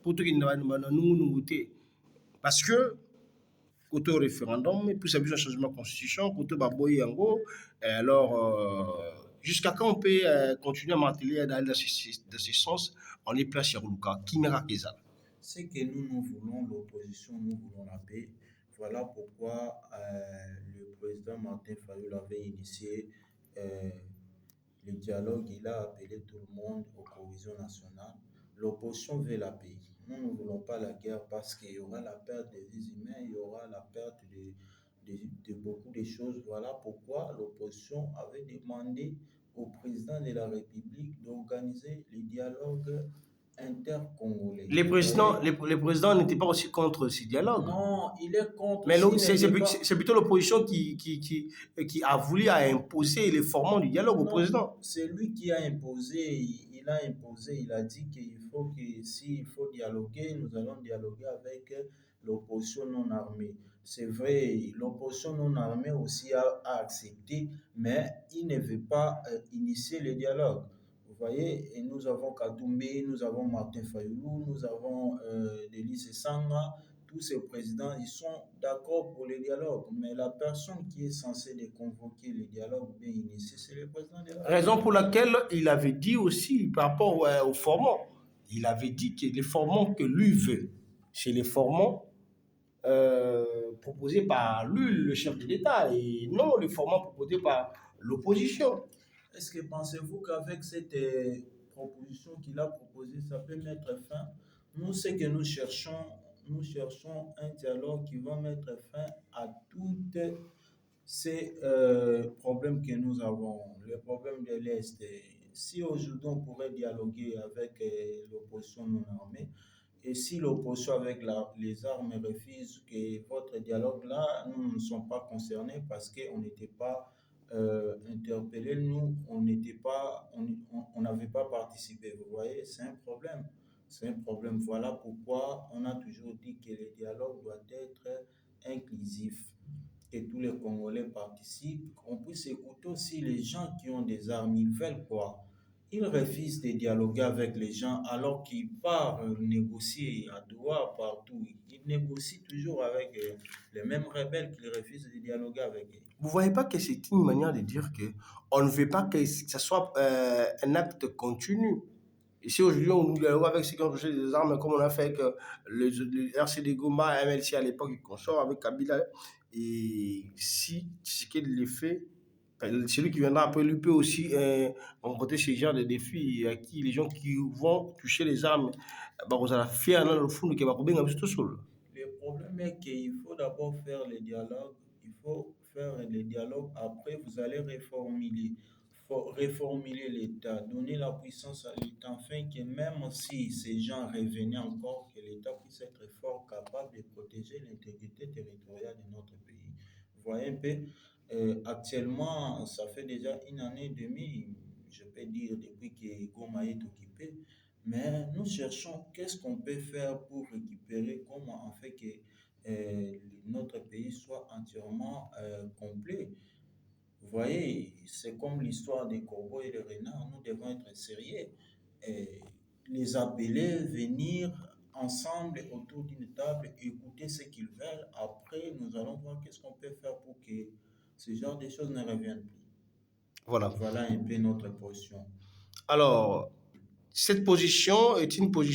pour tout nous parce que côté référendum, et puis ça veut un changement de constitution, côté Baboy Yango, alors jusqu'à quand on peut continuer à marteler dans ce sens, on est place sur Luka, qui m'a ça. C'est que nous voulons l'opposition, nous voulons la paix. Voilà pourquoi le président Martin Fayulu avait initié le dialogue. Il a appelé tout le monde aux cohésion nationale. L'opposition veut la paix. Nous ne voulons pas la guerre parce qu'il y aura la perte des vies humains, il y aura la perte de beaucoup de choses. Voilà pourquoi l'opposition avait demandé au président de la République d'organiser le dialogue intercongolais. Les présidents n'étaient pas aussi contre ce dialogue. Non, il est contre. Mais c'est plutôt l'opposition qui a voulu imposer les formats du dialogue au président. C'est lui qui a imposé. Il a dit qu'il faut que s'il faut dialoguer, nous allons dialoguer avec l'opposition non armée. C'est vrai, l'opposition non armée aussi a accepté, mais il ne veut pas initier le dialogue. Vous voyez, et nous avons Kadoumbé, nous avons Martin Fayulu, nous avons Delis Sanga. Tous ces présidents, ils sont d'accord pour le dialogue, mais la personne qui est censée les convoquer le dialogue bien initié, c'est le président de la République. Raison pour laquelle il avait dit aussi par rapport au format, il avait dit que les formats que lui veut, c'est les formats proposés par lui, le chef de l'État, et non les formats proposés par l'opposition. Est-ce que pensez-vous qu'avec cette proposition qu'il a proposée, ça peut mettre fin? Nous, ce que nous cherchons un dialogue qui va mettre fin à toutes ces problèmes que nous avons. Le problème de l'Est. Si aujourd'hui on pourrait dialoguer avec l'opposition non armée, et si l'opposition avec les armes refuse que votre dialogue là, nous ne sommes pas concernés parce qu'on n'était pas interpellés, nous, on n'avait pas participé. Vous voyez, c'est un problème. C'est un problème. Voilà pourquoi on a toujours dit que le dialogue doit être inclusif, que tous les Congolais participent, qu'on puisse écouter aussi les gens qui ont des armes. Ils veulent quoi? Ils refusent de dialoguer avec les gens alors qu'ils partent négocier à Doha, partout. Ils négocient toujours avec les mêmes rebelles qu'ils refusent de dialoguer avec eux. Vous ne voyez pas que c'est une manière de dire qu'on ne veut pas que ce soit un acte continu. Ici, aujourd'hui, on nous dialogue avec ceux qui ont touché des armes, comme on a fait avec le RCD Goma, MLC à l'époque, qui consort avec Kabila. Et si ce qu'il le fait, celui qui viendra après lui peut aussi rencontrer ce genre de défis à qui les gens qui vont toucher les armes, vous allez faire dans le fond que va bien tout seul. Le problème est qu'il faut d'abord faire le dialogue. Il faut faire le dialogue. Après, vous allez réformuler l'État, donner la puissance à l'État, afin que même si ces gens revenaient encore, que l'État puisse être fort, capable de protéger l'intégrité territoriale de notre pays. Vous voyez un peu, actuellement, ça fait déjà une année et demie, je peux dire, depuis que Goma est occupé, mais nous cherchons qu'est-ce qu'on peut faire pour récupérer, comment on fait que notre pays soit entièrement complet. Vous voyez, c'est comme l'histoire des corbeaux et des renards. Nous devons être sérieux et les appeler, venir ensemble autour d'une table, écouter ce qu'ils veulent. Après, nous allons voir qu'est-ce qu'on peut faire pour que ce genre de choses ne reviennent plus. Voilà un peu notre position. Alors, cette position est une position